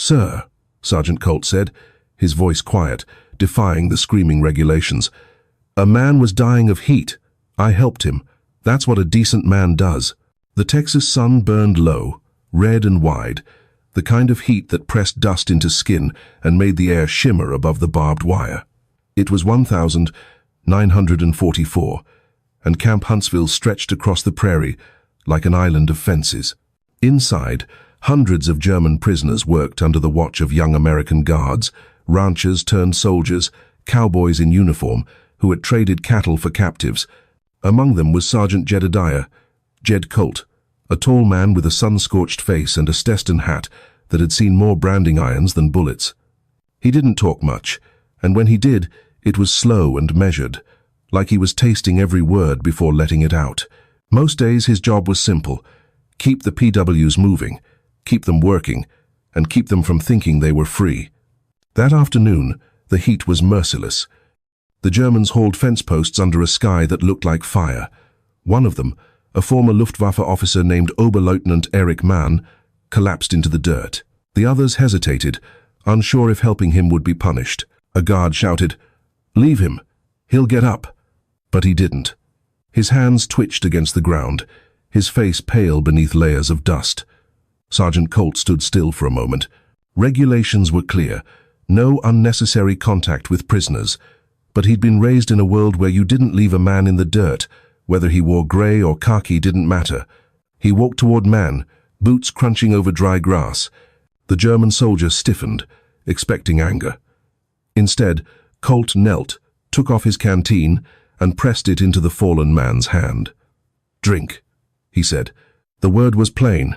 "Sir," Sergeant Colt said, his voice quiet, defying the screaming regulations. "A man was dying of heat. I helped him. That's what a decent man does." The Texas sun burned low, red and wide, the kind of heat that pressed dust into skin and made the air shimmer above the barbed wire. It was 1944, and Camp Huntsville stretched across the prairie like an island of fences. Inside, hundreds of German prisoners worked under the watch of young American guards, ranchers turned soldiers, cowboys in uniform, who had traded cattle for captives. Among them was Sergeant Jedediah, Jed Colt, a tall man with a sun-scorched face and a Stetson hat that had seen more branding irons than bullets. He didn't talk much, and when he did, it was slow and measured, like he was tasting every word before letting it out. Most days his job was simple: keep the PWs moving, keep them working, and keep them from thinking they were free. That afternoon, the heat was merciless. The Germans hauled fence posts under a sky that looked like fire. One of them, a former Luftwaffe officer named Oberleutnant Erich Mann, collapsed into the dirt. The others hesitated, unsure if helping him would be punished. A guard shouted, "Leave him. He'll get up." But he didn't. His hands twitched against the ground, his face pale beneath layers of dust. Sergeant Colt stood still for a moment. Regulations were clear: no unnecessary contact with prisoners. But he'd been raised in a world where you didn't leave a man in the dirt. Whether he wore grey or khaki didn't matter. He walked toward Mann, boots crunching over dry grass. The German soldier stiffened, expecting anger. Instead, Colt knelt, took off his canteen, and pressed it into the fallen man's hand. "Drink," he said. The word was plain,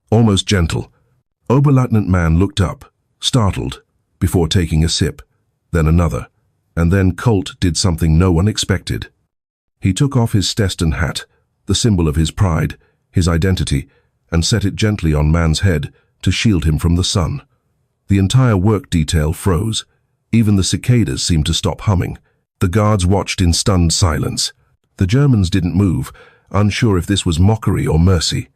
almost gentle. Oberleutnant Mann looked up, startled, before taking a sip, then another. And then Colt did something no one expected. He took off his Stetson hat, the symbol of his pride, his identity, and set it gently on Mann's head to shield him from the sun. The entire work detail froze. Even the cicadas seemed to stop humming. The guards watched in stunned silence. The Germans didn't move, unsure if this was mockery or mercy.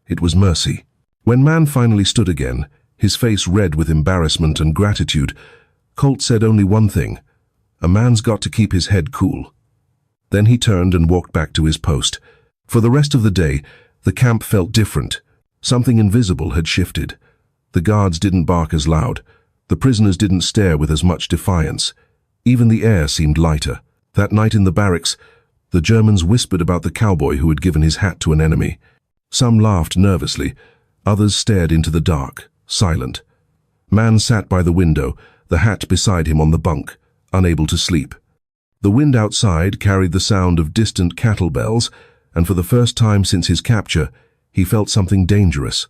It was mercy. When Mann finally stood again, his face red with embarrassment and gratitude, Colt said only one thing: "A man's got to keep his head cool." Then he turned and walked back to his post. For the rest of the day, the camp felt different. Something invisible had shifted. The guards didn't bark as loud. The prisoners didn't stare with as much defiance. Even the air seemed lighter. That night in the barracks, the Germans whispered about the cowboy who had given his hat to an enemy. Some laughed nervously. Others stared into the dark, silent. Mann sat by the window, the hat beside him on the bunk, unable to sleep. The wind outside carried the sound of distant cattle bells, and for the first time since his capture, he felt something dangerous.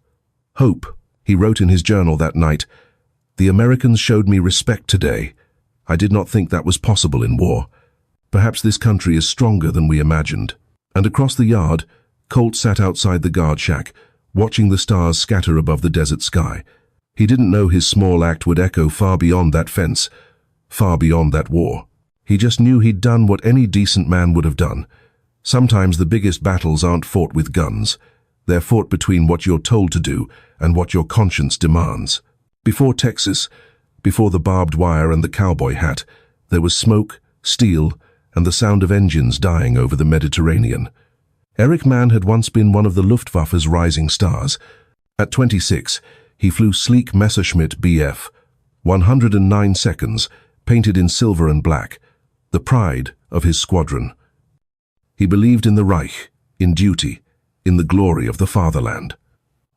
Hope, he wrote in his journal that night. "The Americans showed me respect today. I did not think that was possible in war. Perhaps this country is stronger than we imagined." And across the yard, Colt sat outside the guard shack, watching the stars scatter above the desert sky. He didn't know his small act would echo far beyond that fence, far beyond that war. He just knew he'd done what any decent man would have done. Sometimes the biggest battles aren't fought with guns. They're fought between what you're told to do and what your conscience demands. Before Texas, before the barbed wire and the cowboy hat, there was smoke, steel, and the sound of engines dying over the Mediterranean. Erich Mann had once been one of the Luftwaffe's rising stars. At 26, he flew sleek Messerschmitt Bf, 109 seconds, painted in silver and black, the pride of his squadron. He believed in the Reich, in duty, in the glory of the fatherland.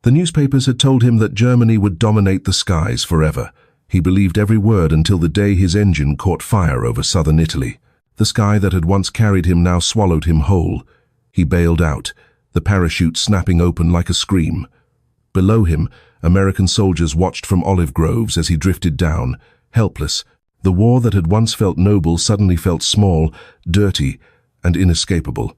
The newspapers had told him that Germany would dominate the skies forever. He believed every word until the day his engine caught fire over southern Italy. The sky that had once carried him now swallowed him whole. He bailed out, the parachute snapping open like a scream. Below him, American soldiers watched from olive groves as he drifted down, helpless. The war that had once felt noble suddenly felt small, dirty, and inescapable.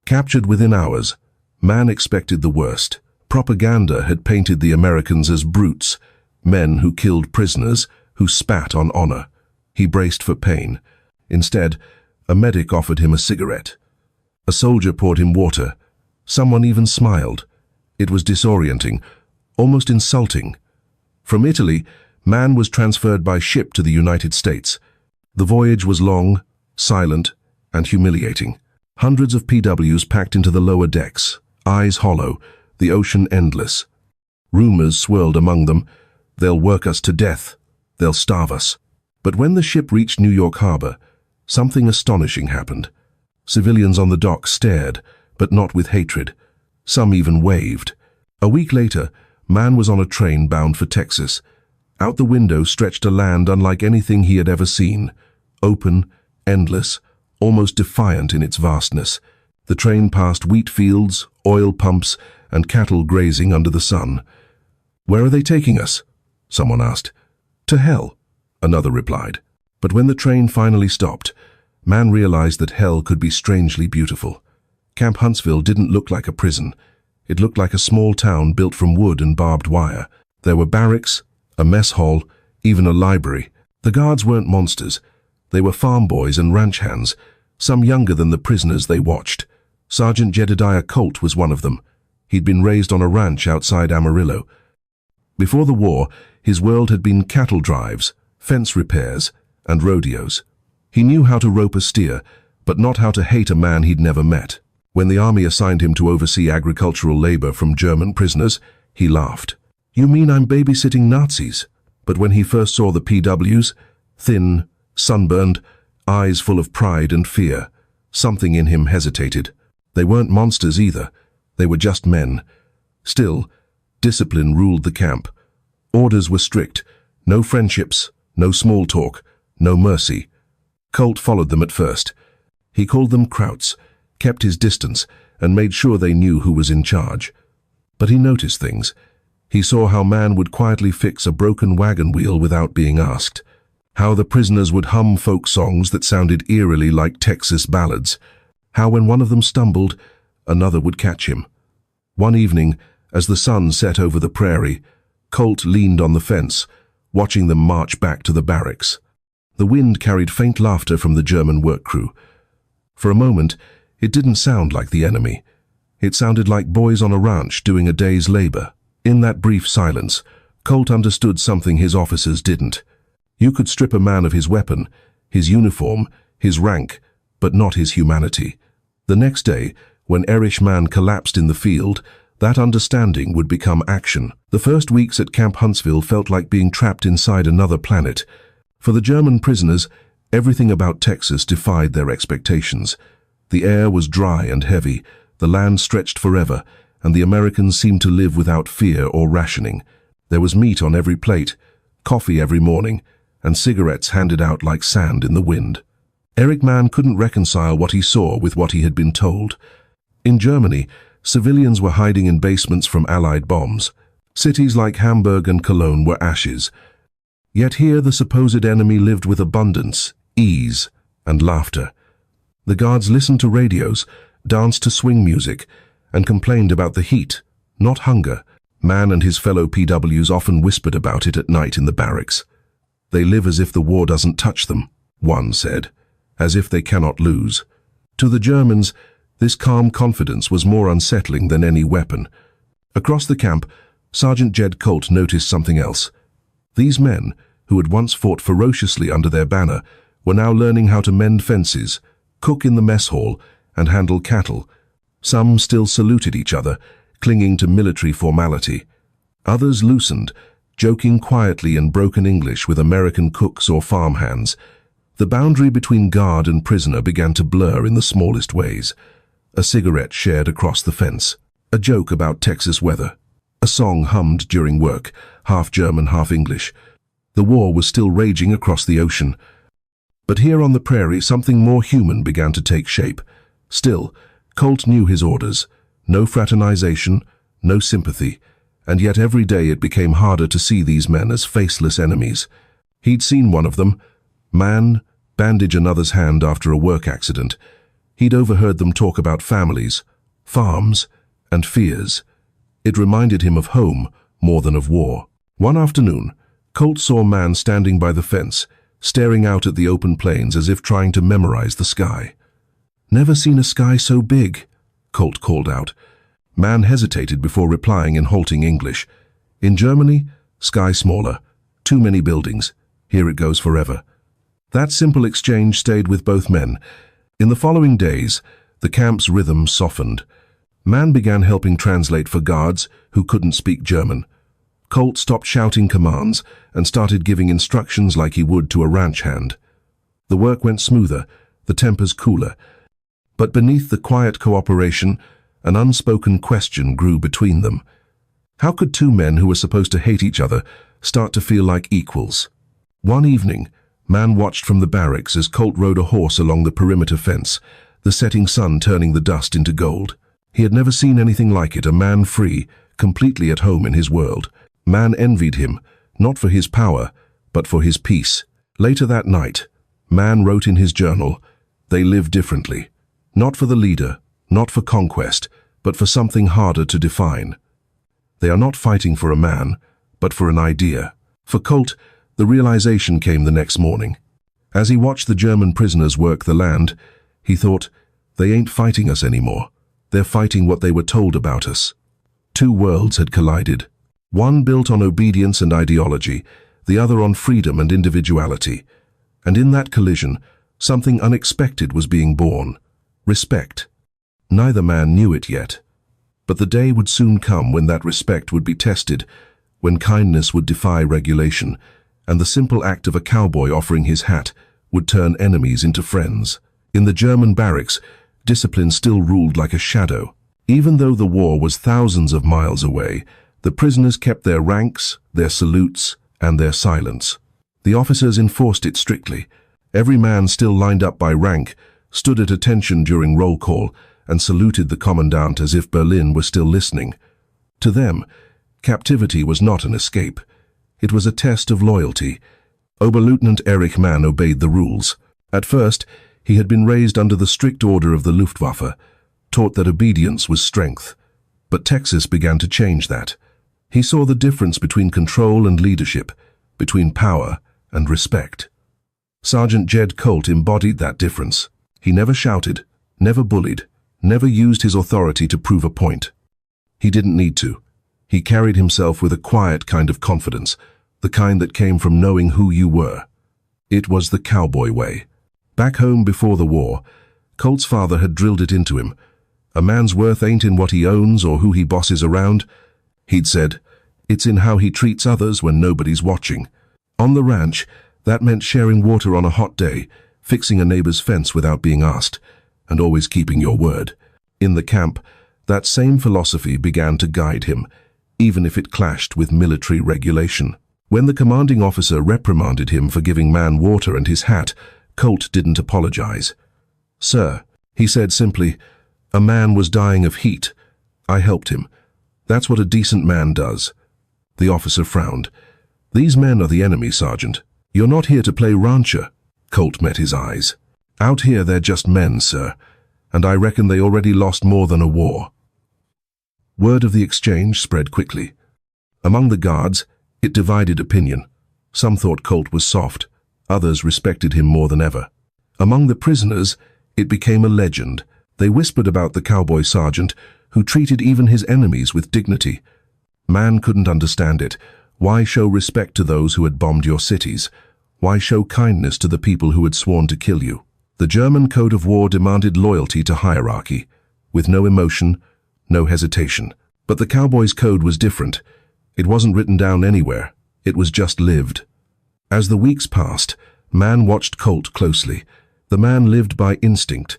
Captured within hours, Mann expected the worst. Propaganda had painted the Americans as brutes, men who killed prisoners, who spat on honor. He braced for pain. Instead, a medic offered him a cigarette. A soldier poured him water. Someone even smiled. It was disorienting, almost insulting. From Italy, man was transferred by ship to the United States. The voyage was long, silent, and humiliating. Hundreds of PWs packed into the lower decks, eyes hollow, the ocean endless. Rumors swirled among them. They'll work us to death. They'll starve us. But when the ship reached New York Harbor, something astonishing happened. Civilians on the dock stared, but not with hatred. Some even waved. A week later, man was on a train bound for Texas. Out the window stretched a land unlike anything he had ever seen. Open, endless, almost defiant in its vastness. The train passed wheat fields, oil pumps, and cattle grazing under the sun. "Where are they taking us?" someone asked. "To hell," another replied. But when the train finally stopped, man realized that hell could be strangely beautiful. Camp Huntsville didn't look like a prison. It looked like a small town built from wood and barbed wire. There were barracks, a mess hall, even a library. The guards weren't monsters. They were farm boys and ranch hands, some younger than the prisoners they watched. Sergeant Jedediah Colt was one of them. He'd been raised on a ranch outside Amarillo. Before the war, his world had been cattle drives, fence repairs, and rodeos. He knew how to rope a steer, but not how to hate a man he'd never met. When the army assigned him to oversee agricultural labor from German prisoners, he laughed. "You mean I'm babysitting Nazis?" But when he first saw the PWs, thin, sunburned, eyes full of pride and fear, something in him hesitated. They weren't monsters either. They were just men. Still, discipline ruled the camp. Orders were strict. No friendships, no small talk, no mercy. Colt followed them at first. He called them Krauts, kept his distance, and made sure they knew who was in charge. But he noticed things. He saw how man would quietly fix a broken wagon wheel without being asked. How the prisoners would hum folk songs that sounded eerily like Texas ballads. How when one of them stumbled, another would catch him. One evening, as the sun set over the prairie, Colt leaned on the fence, watching them march back to the barracks. The wind carried faint laughter from the German work crew. For a moment, it didn't sound like the enemy. It sounded like boys on a ranch doing a day's labor. In that brief silence, Colt understood something his officers didn't. You could strip a man of his weapon, his uniform, his rank, but not his humanity. The next day, when Erich Mann collapsed in the field, that understanding would become action. The first weeks at Camp Huntsville felt like being trapped inside another planet. For the German prisoners, everything about Texas defied their expectations. The air was dry and heavy, the land stretched forever, and the Americans seemed to live without fear or rationing. There was meat on every plate, coffee every morning, and cigarettes handed out like sand in the wind. Erich Mann couldn't reconcile what he saw with what he had been told. In Germany, civilians were hiding in basements from Allied bombs. Cities like Hamburg and Cologne were ashes. Yet here the supposed enemy lived with abundance, ease, and laughter. The guards listened to radios, danced to swing music, and complained about the heat, not hunger. Mann and his fellow PWs often whispered about it at night in the barracks. "They live as if the war doesn't touch them," one said, "as if they cannot lose." To the Germans, this calm confidence was more unsettling than any weapon. Across the camp, Sergeant Jed Colt noticed something else. These men, who had once fought ferociously under their banner, were now learning how to mend fences, cook in the mess hall, and handle cattle. Some still saluted each other, clinging to military formality. Others loosened, joking quietly in broken English with American cooks or farmhands. The boundary between guard and prisoner began to blur in the smallest ways. A cigarette shared across the fence. A joke about Texas weather. A song hummed during work, half German, half English. The war was still raging across the ocean. But here on the prairie, something more human began to take shape. Still, Colt knew his orders. No fraternization, no sympathy. And yet every day it became harder to see these men as faceless enemies. He'd seen one of them, Mann, bandage another's hand after a work accident. He'd overheard them talk about families, farms, and fears. It reminded him of home more than of war. One afternoon, Colt saw Mann standing by the fence, staring out at the open plains as if trying to memorize the sky. "Never seen a sky so big," Colt called out. Mann hesitated before replying in halting English. In Germany, Sky smaller. Too many buildings. Here it goes forever. That simple exchange stayed with both men. In the following days, the camp's rhythm softened. Man began helping translate for guards who couldn't speak German. Colt stopped shouting commands and started giving instructions like he would to a ranch hand. The work went smoother, the tempers cooler. But beneath the quiet cooperation, an unspoken question grew between them. How could two men who were supposed to hate each other start to feel like equals? One evening, Man watched from the barracks as Colt rode a horse along the perimeter fence, the setting sun turning the dust into gold. He had never seen anything like it, a man free, completely at home in his world. Man envied him, not for his power, but for his peace. Later that night, Man wrote in his journal, "They live differently. Not for the leader, not for conquest, but for something harder to define. They are not fighting for a man, but for an idea." For Colt, the realization came the next morning. As he watched the German prisoners work the land, he thought, they ain't fighting us anymore. They're fighting what they were told about us. Two worlds had collided. One built on obedience and ideology, the other on freedom and individuality. And in that collision, something unexpected was being born. Respect. Neither man knew it yet. But the day would soon come when that respect would be tested, when kindness would defy regulation, and the simple act of a cowboy offering his hat would turn enemies into friends. In the German barracks, discipline still ruled like a shadow. Even though the war was thousands of miles away, the prisoners kept their ranks, their salutes, and their silence. The officers enforced it strictly. Every man still lined up by rank stood at attention during roll call and saluted the commandant as if Berlin were still listening. To them, captivity was not an escape. It was a test of loyalty. Oberleutnant Erich Mann obeyed the rules. At first, he had been raised under the strict order of the Luftwaffe, taught that obedience was strength. But Texas began to change that. He saw the difference between control and leadership, between power and respect. Sergeant Jed Colt embodied that difference. He never shouted, never bullied, never used his authority to prove a point. He didn't need to. He carried himself with a quiet kind of confidence, the kind that came from knowing who you were. It was the cowboy way. Back home before the war, Colt's father had drilled it into him. A man's worth ain't in what he owns or who he bosses around. He'd said, it's in how he treats others when nobody's watching. On the ranch, that meant sharing water on a hot day, fixing a neighbor's fence without being asked, and always keeping your word. In the camp, that same philosophy began to guide him, even if it clashed with military regulation. When the commanding officer reprimanded him for giving Man water and his hat, Colt didn't apologize. "Sir," he said simply, "a man was dying of heat. I helped him. That's what a decent man does." The officer frowned. "These men are the enemy, Sergeant. You're not here to play rancher." Colt met his eyes. "Out here they're just men, sir, and I reckon they already lost more than a war." Word of the exchange spread quickly. Among the guards, it divided opinion. Some thought Colt was soft, others respected him more than ever. Among the prisoners, it became a legend. They whispered about the cowboy sergeant, who treated even his enemies with dignity. Man couldn't understand it. Why show respect to those who had bombed your cities? Why show kindness to the people who had sworn to kill you? The German code of war demanded loyalty to hierarchy, with no emotion, no hesitation. But the cowboy's code was different. It wasn't written down anywhere. It was just lived. As the weeks passed, Man watched Colt closely. The man lived by instinct,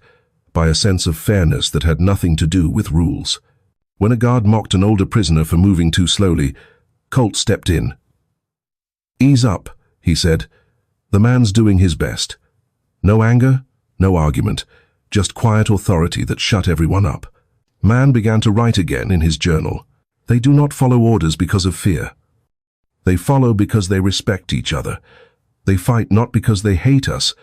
by a sense of fairness that had nothing to do with rules. When a guard mocked an older prisoner for moving too slowly, Colt stepped in. "Ease up," he said. "The man's doing his best." No anger, no argument, just quiet authority that shut everyone up. Man began to write again in his journal. They do not follow orders because of fear. They follow because they respect each other. They fight not because they hate us,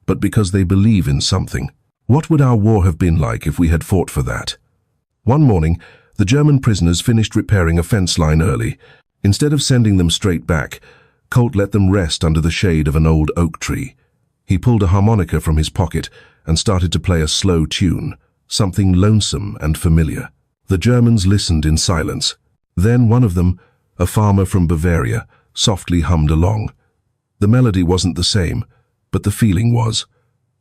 but because they believe in something. What would our war have been like if we had fought for that? One morning, the German prisoners finished repairing a fence line early. Instead of sending them straight back, Colt let them rest under the shade of an old oak tree. He pulled a harmonica from his pocket and started to play a slow tune, something lonesome and familiar. The Germans listened in silence. Then one of them, A farmer from Bavaria softly hummed along. The melody wasn't the same, but the feeling was.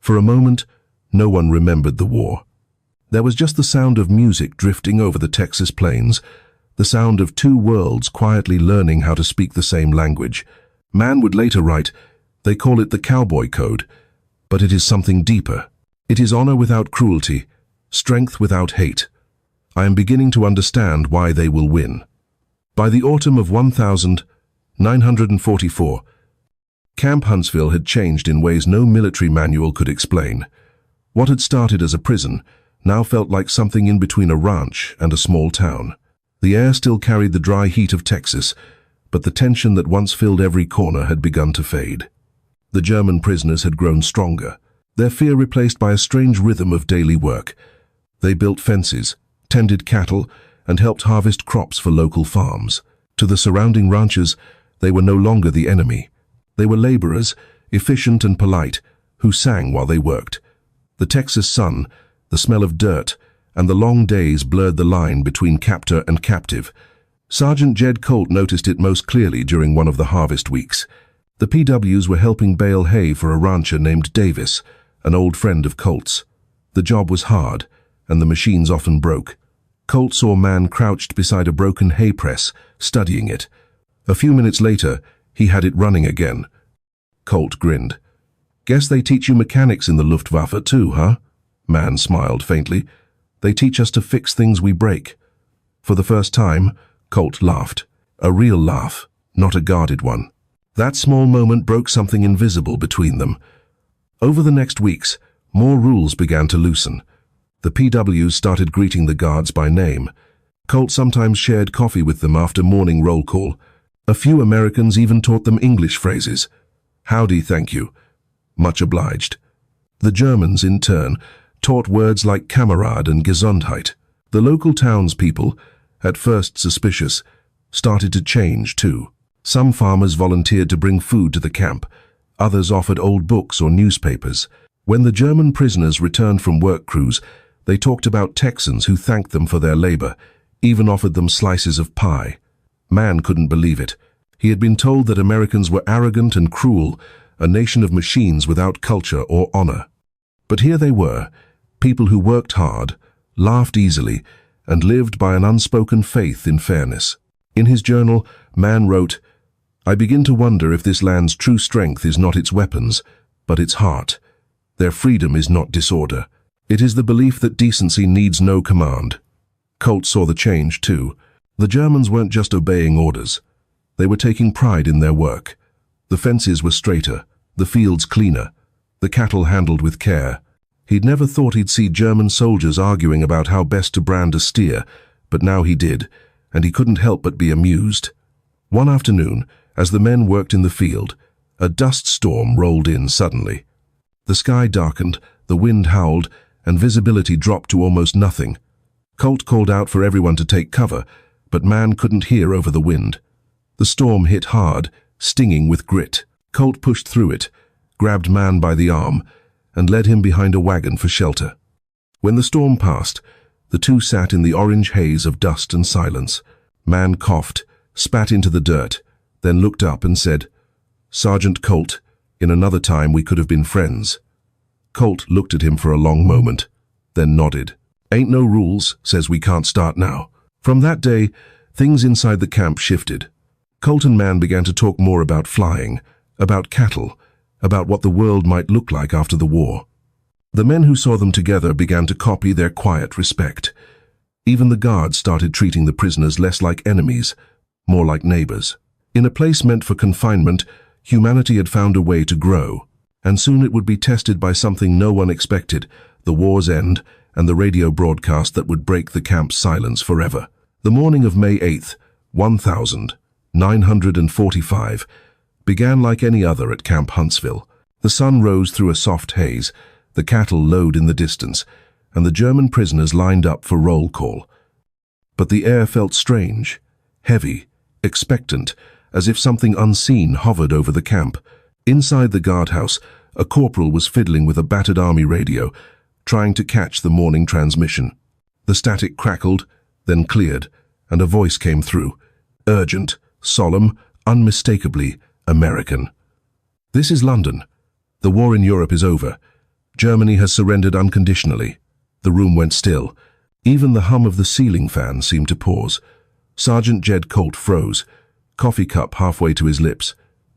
For a moment, no one remembered the war. There was just the sound of music drifting over the Texas plains, the sound of two worlds quietly learning how to speak the same language. Mann would later write, "They call it the Cowboy Code, but it is something deeper. It is honor without cruelty, strength without hate. I am beginning to understand why they will win." By the autumn of 1944, Camp Huntsville had changed in ways no military manual could explain. What had started as a prison now felt like something in between a ranch and a small town. The air still carried the dry heat of Texas, but the tension that once filled every corner had begun to fade. The German prisoners had grown stronger, their fear replaced by a strange rhythm of daily work. They built fences, tended cattle, and helped harvest crops for local farms. To the surrounding ranchers, they were no longer the enemy. They were laborers, efficient and polite, who sang while they worked. The Texas sun, the smell of dirt, and the long days blurred the line between captor and captive. Sergeant Jed Colt noticed it most clearly during one of the harvest weeks. The PWs were helping bale hay for a rancher named Davis, an old friend of Colt's. The job was hard, and the machines often broke. Colt saw a man crouched beside a broken hay press, studying it. A few minutes later, he had it running again. Colt grinned. "Guess they teach you mechanics in the Luftwaffe too, huh?" Mann smiled faintly. "They teach us to fix things we break." For the first time, Colt laughed. A real laugh, not a guarded one. That small moment broke something invisible between them. Over the next weeks, more rules began to loosen. The PWs started greeting the guards by name. Colt sometimes shared coffee with them after morning roll call. A few Americans even taught them English phrases. "Howdy, thank you. Much obliged." The Germans, in turn, taught words like Kamerad and Gesundheit. The local townspeople, at first suspicious, started to change too. Some farmers volunteered to bring food to the camp. Others offered old books or newspapers. When the German prisoners returned from work crews, they talked about Texans who thanked them for their labor, even offered them slices of pie. Mann couldn't believe it. He had been told that Americans were arrogant and cruel, a nation of machines without culture or honor. But here they were, people who worked hard, laughed easily, and lived by an unspoken faith in fairness. In his journal, Mann wrote, "I begin to wonder if this land's true strength is not its weapons, but its heart. Their freedom is not disorder. It is the belief that decency needs no command." Colt saw the change too. The Germans weren't just obeying orders. They were taking pride in their work. The fences were straighter, the fields cleaner, the cattle handled with care. He'd never thought he'd see German soldiers arguing about how best to brand a steer, but now he did, and he couldn't help but be amused. One afternoon, as the men worked in the field, a dust storm rolled in suddenly. The sky darkened, the wind howled, and visibility dropped to almost nothing. Colt called out for everyone to take cover, but Mann couldn't hear over the wind. The storm hit hard, stinging with grit. Colt pushed through it, grabbed Mann by the arm, and led him behind a wagon for shelter. When the storm passed, the two sat in the orange haze of dust and silence. Mann coughed, spat into the dirt, then looked up and said, "Sergeant Colt, in another time we could have been friends." Colt looked at him for a long moment, then nodded. "Ain't no rules, says we can't start now." From that day, things inside the camp shifted. Colt and Mann began to talk more about flying, about cattle, about what the world might look like after the war. The men who saw them together began to copy their quiet respect. Even the guards started treating the prisoners less like enemies, more like neighbors. In a place meant for confinement, humanity had found a way to grow, and soon it would be tested by something no one expected, the war's end and the radio broadcast that would break the camp's silence forever. The morning of May 8th, 1945, began like any other at Camp Huntsville. The sun rose through a soft haze, the cattle lowed in the distance, and the German prisoners lined up for roll call. But the air felt strange, heavy, expectant, as if something unseen hovered over the camp. Inside the guardhouse, a corporal was fiddling with a battered army radio, trying to catch the morning transmission. The static crackled, then cleared, and a voice came through. "Urgent, solemn, unmistakably American. "This is London. The war in Europe is over. Germany has surrendered unconditionally." The room went still. Even the hum of the ceiling fan seemed to pause. Sergeant Jed Colt froze, coffee cup halfway to his lips.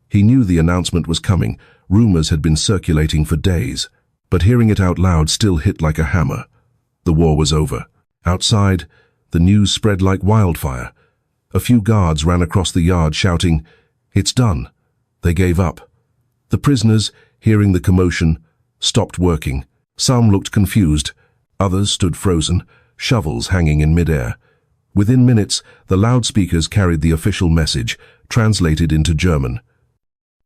He knew the announcement was coming. Rumors had been circulating for days, but hearing it out loud still hit like a hammer. The war was over. Outside, the news spread like wildfire. A few guards ran across the yard shouting, "It's done." They gave up. The prisoners, hearing the commotion, stopped working. Some looked confused. Others stood frozen, shovels hanging in midair. Within minutes, the loudspeakers carried the official message, translated into German.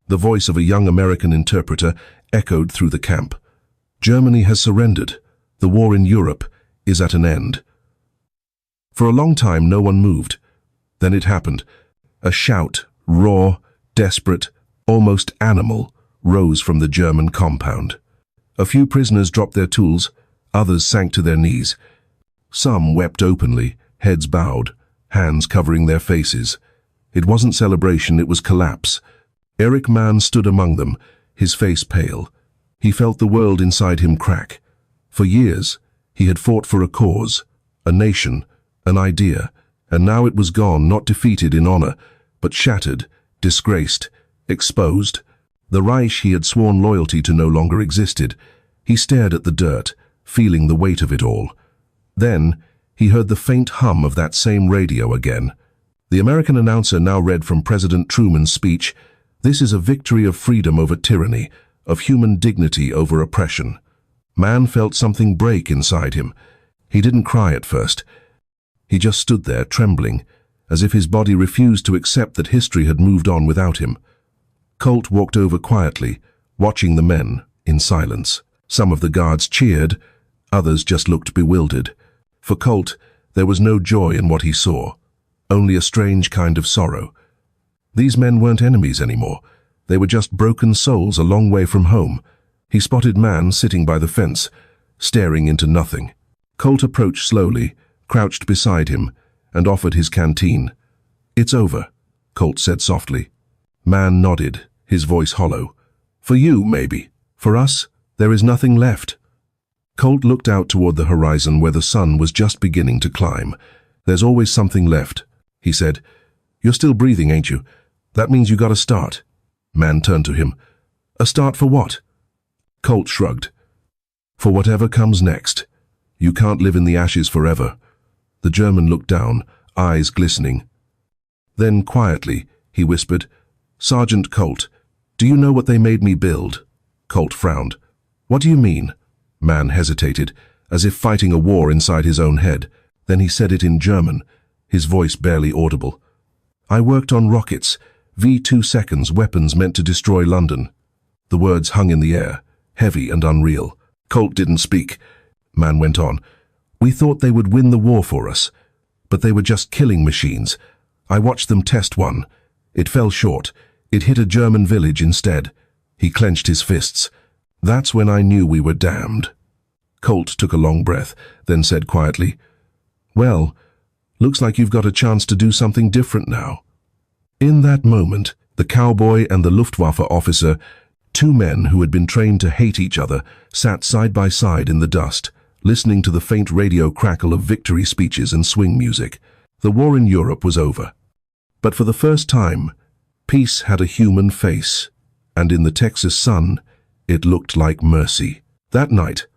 The voice of a young American interpreter echoed through the camp. "Germany has surrendered. The war in Europe is at an end." For a long time, no one moved. Then it happened. A shout, raw, desperate, almost animal, rose from the German compound. A few prisoners dropped their tools. Others sank to their knees. Some wept openly, heads bowed, hands covering their faces. It wasn't celebration, it was collapse. Erich Mann stood among them, his face pale. He felt the world inside him crack. For years, he had fought for a cause, a nation, an idea, and now it was gone, not defeated in honor, but shattered, disgraced, exposed. The Reich he had sworn loyalty to no longer existed. He stared at the dirt, feeling the weight of it all. Then, he heard the faint hum of that same radio again. The American announcer now read from President Truman's speech, "This is a victory of freedom over tyranny, of human dignity over oppression." Mann felt something break inside him. He didn't cry at first. He just stood there, trembling, as if his body refused to accept that history had moved on without him. Colt walked over quietly, watching the men, in silence. Some of the guards cheered, others just looked bewildered. For Colt, there was no joy in what he saw, only a strange kind of sorrow. These men weren't enemies anymore. They were just broken souls a long way from home. He spotted Mann sitting by the fence, staring into nothing. Colt approached slowly, crouched beside him, and offered his canteen. "It's over," Colt said softly. Mann nodded, his voice hollow. "For you, maybe. For us, there is nothing left." Colt looked out toward the horizon where the sun was just beginning to climb. "There's always something left," he said. "You're still breathing, ain't you? That means you got a start." Mann turned to him. "A start for what?" Colt shrugged. "For whatever comes next. You can't live in the ashes forever." The German looked down, eyes glistening. Then, quietly, he whispered, "Sergeant Colt, do you know what they made me build?" Colt frowned. "What do you mean?" Mann hesitated, as if fighting a war inside his own head. Then he said it in German, his voice barely audible. "I worked on rockets, V2 seconds, weapons meant to destroy London." The words hung in the air, heavy and unreal. Colt didn't speak. Mann went on. "We thought they would win the war for us, but they were just killing machines. I watched them test one. It fell short. It hit a German village instead." He clenched his fists. "That's when I knew we were damned." Colt took a long breath, then said quietly, "Well, looks like you've got a chance to do something different now." In that moment, the cowboy and the Luftwaffe officer, two men who had been trained to hate each other, sat side by side in the dust, listening to the faint radio crackle of victory speeches and swing music. The war in Europe was over. But for the first time, peace had a human face, and in the Texas sun, it looked like mercy. That night,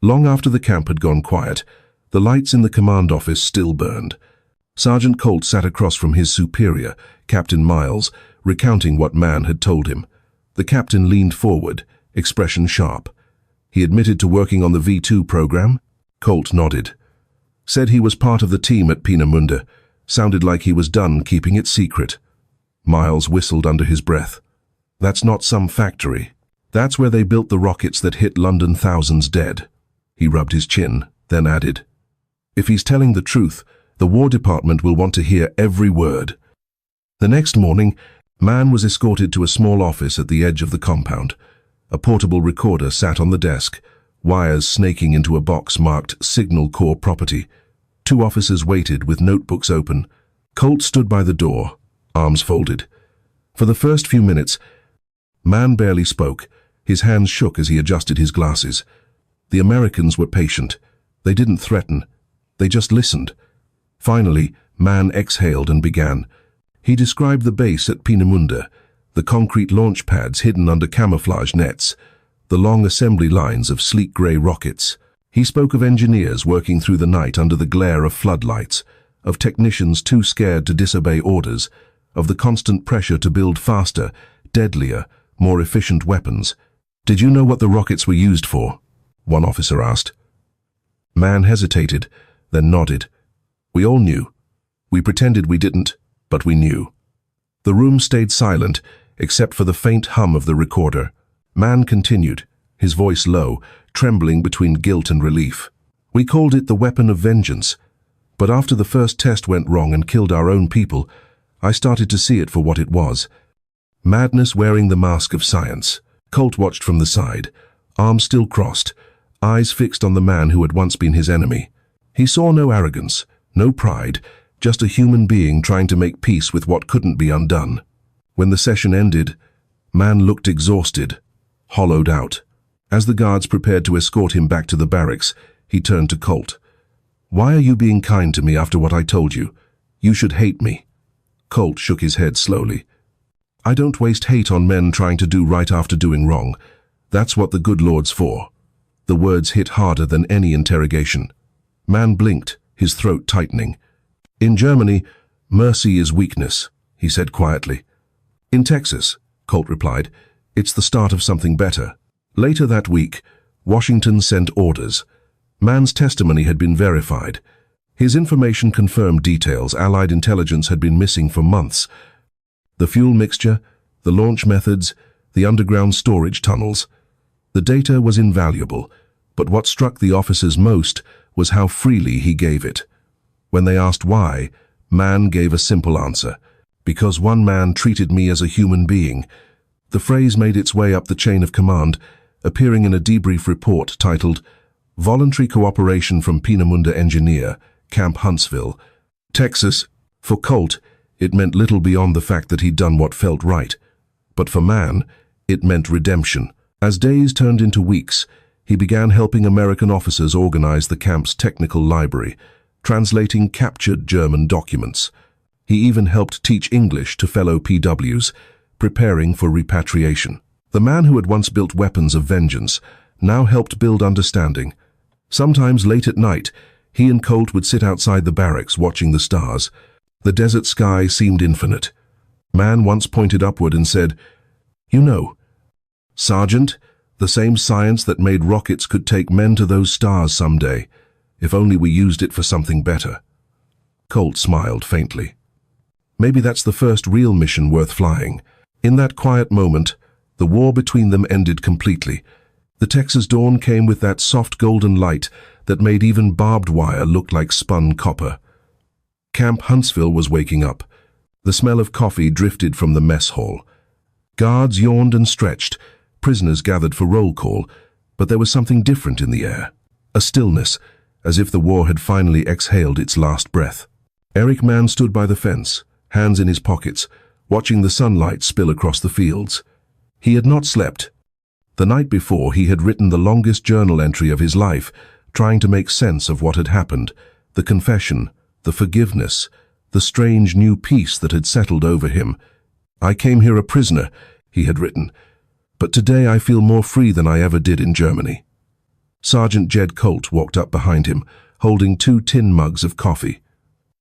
long after the camp had gone quiet, the lights in the command office still burned. Sergeant Colt sat across from his superior, Captain Miles, recounting what Mann had told him. The captain leaned forward, expression sharp. He admitted to working on the V2 program. Colt nodded. Said he was part of the team at Peenemünde. Sounded like he was done keeping it secret. Miles whistled under his breath. "That's not some factory. That's where they built the rockets that hit London, thousands dead." He rubbed his chin, then added, "If he's telling the truth, the War Department will want to hear every word." The next morning, Mann was escorted to a small office at the edge of the compound. A portable recorder sat on the desk, wires snaking into a box marked Signal Corps Property. Two officers waited with notebooks open. Colt stood by the door, arms folded. For the first few minutes, Man barely spoke. His hands shook as he adjusted his glasses. The Americans were patient. They didn't threaten. They just listened. Finally, Man exhaled and began. He described the base at Peenemünde, the concrete launch pads hidden under camouflage nets, the long assembly lines of sleek grey rockets. He spoke of engineers working through the night under the glare of floodlights, of technicians too scared to disobey orders, of the constant pressure to build faster, deadlier, more efficient weapons. "Did you know what the rockets were used for?" one officer asked. Man hesitated, then nodded. "We all knew. We pretended we didn't, but we knew." The room stayed silent, except for the faint hum of the recorder. Man continued, his voice low, trembling between guilt and relief. "We called it the weapon of vengeance. But after the first test went wrong and killed our own people, I started to see it for what it was. Madness wearing the mask of science." Colt watched from the side, arms still crossed, eyes fixed on the man who had once been his enemy. He saw no arrogance, no pride, just a human being trying to make peace with what couldn't be undone. When the session ended, Man looked exhausted, hollowed out. As the guards prepared to escort him back to the barracks, he turned to Colt. "Why are you being kind to me after what I told you? You should hate me." Colt shook his head slowly. "I don't waste hate on men trying to do right after doing wrong. That's what the good Lord's for." The words hit harder than any interrogation. Man blinked, his throat tightening. "In Germany, mercy is weakness," he said quietly. "In Texas," Colt replied, "it's the start of something better." Later that week, Washington sent orders. Man's testimony had been verified. His information confirmed details Allied intelligence had been missing for months. The fuel mixture, the launch methods, the underground storage tunnels. The data was invaluable, but what struck the officers most was how freely he gave it. When they asked why, Man gave a simple answer: "Because one man treated me as a human being." The phrase made its way up the chain of command, appearing in a debrief report titled "Voluntary Cooperation from Peenemünde Engineer, Camp Huntsville, Texas." For Colt, it meant little beyond the fact that he'd done what felt right. But for Man, it meant redemption. As days turned into weeks, he began helping American officers organize the camp's technical library, translating captured German documents. He even helped teach English to fellow PWs, preparing for repatriation. The man who had once built weapons of vengeance now helped build understanding. Sometimes late at night, he and Colt would sit outside the barracks watching the stars. The desert sky seemed infinite. Man once pointed upward and said, "You know, Sergeant, the same science that made rockets could take men to those stars someday, if only we used it for something better." Colt smiled faintly. Maybe that's the first real mission worth flying. In that quiet moment, the war between them ended completely. The Texas dawn came with that soft golden light that made even barbed wire look like spun copper. Camp Huntsville was waking up. The smell of coffee drifted from the mess hall. Guards yawned and stretched. Prisoners gathered for roll call, but there was something different in the air. A stillness, as if the war had finally exhaled its last breath. Eric Mann stood by the fence, hands in his pockets, watching the sunlight spill across the fields. He had not slept. The night before, he had written the longest journal entry of his life, trying to make sense of what had happened, the confession, the forgiveness, the strange new peace that had settled over him. "I came here a prisoner," he had written, "but today I feel more free than I ever did in Germany." Sergeant Jed Colt walked up behind him, holding 2 tin mugs of coffee.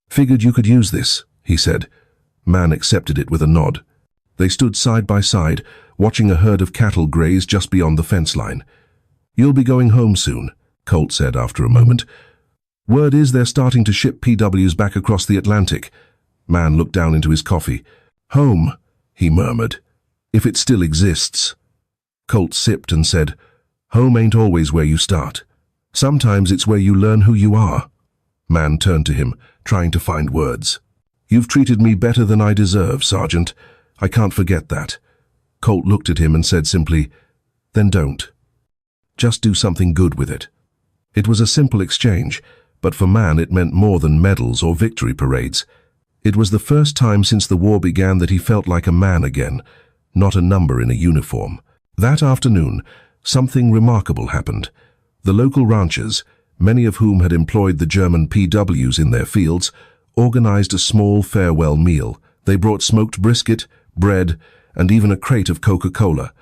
"Figured you could use this," he said. Man accepted it with a nod. They stood side by side, watching a herd of cattle graze just beyond the fence line. "You'll be going home soon," Colt said after a moment. "Word is they're starting to ship PWs back across the Atlantic." Man looked down into his coffee. "Home," he murmured, "if it still exists." Colt sipped and said, "Home ain't always where you start. Sometimes it's where you learn who you are." Man turned to him, trying to find words. "You've treated me better than I deserve, Sergeant. I can't forget that." Colt looked at him and said simply, "Then don't. Just do something good with it." It was a simple exchange, but for Man it meant more than medals or victory parades. It was the first time since the war began that he felt like a man again, not a number in a uniform. That afternoon, something remarkable happened. The local ranchers, many of whom had employed the German PWs in their fields, organized a small farewell meal. They brought smoked brisket, bread, and even a crate of Coca-Cola.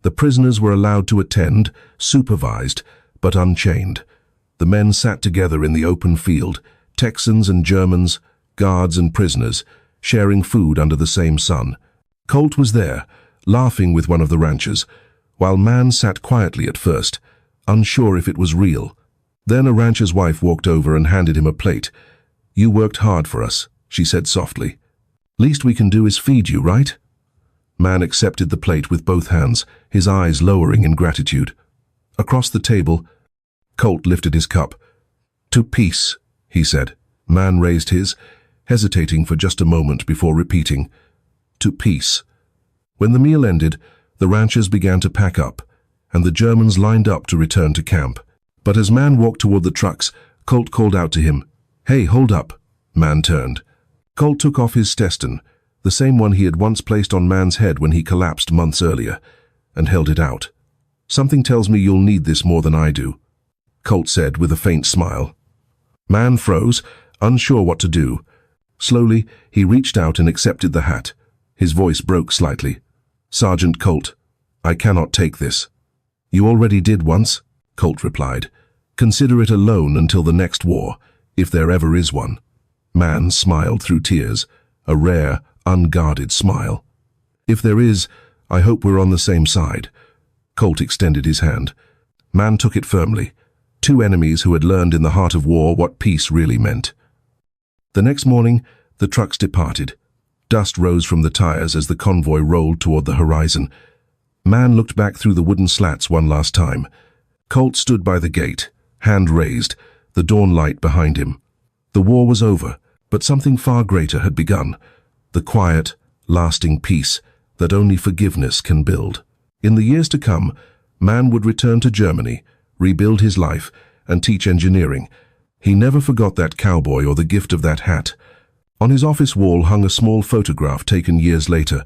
The prisoners were allowed to attend, supervised, but unchained. The men sat together in the open field, Texans and Germans, guards and prisoners, sharing food under the same sun. Colt was there, laughing with one of the ranchers, while Man sat quietly at first, unsure if it was real. Then a rancher's wife walked over and handed him a plate. "You worked hard for us," she said softly. "Least we can do is feed you, right?" Man accepted the plate with both hands, his eyes lowering in gratitude. Across the table, Colt lifted his cup. "To peace," he said. Man raised his, hesitating for just a moment before repeating, "To peace." When the meal ended, the ranchers began to pack up, and the Germans lined up to return to camp. But as Man walked toward the trucks, Colt called out to him, "Hey, hold up." Man turned. Colt took off his Stetson, the same one he had once placed on Man's head when he collapsed months earlier, and held it out. "Something tells me you'll need this more than I do," Colt said with a faint smile. Man froze, unsure what to do. Slowly, he reached out and accepted the hat. His voice broke slightly. "Sergeant Colt, I cannot take this." "You already did once," Colt replied. "Consider it a loan until the next war, if there ever is one." Man smiled through tears, a rare, unguarded smile. "If there is, I hope we're on the same side." Colt extended his hand. Man took it firmly. Two enemies who had learned in the heart of war what peace really meant. The next morning, the trucks departed. Dust rose from the tires as the convoy rolled toward the horizon. Man looked back through the wooden slats one last time. Colt stood by the gate, hand raised, the dawn light behind him. The war was over, but something far greater had begun. The quiet, lasting peace that only forgiveness can build. In the years to come, Man would return to Germany, rebuild his life, and teach engineering. He never forgot that cowboy or the gift of that hat. On his office wall hung a small photograph taken years later.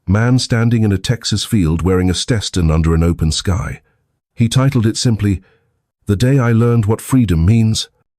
Man standing in a Texas field wearing a Stetson under an open sky. He titled it simply, "The Day I Learned What Freedom Means."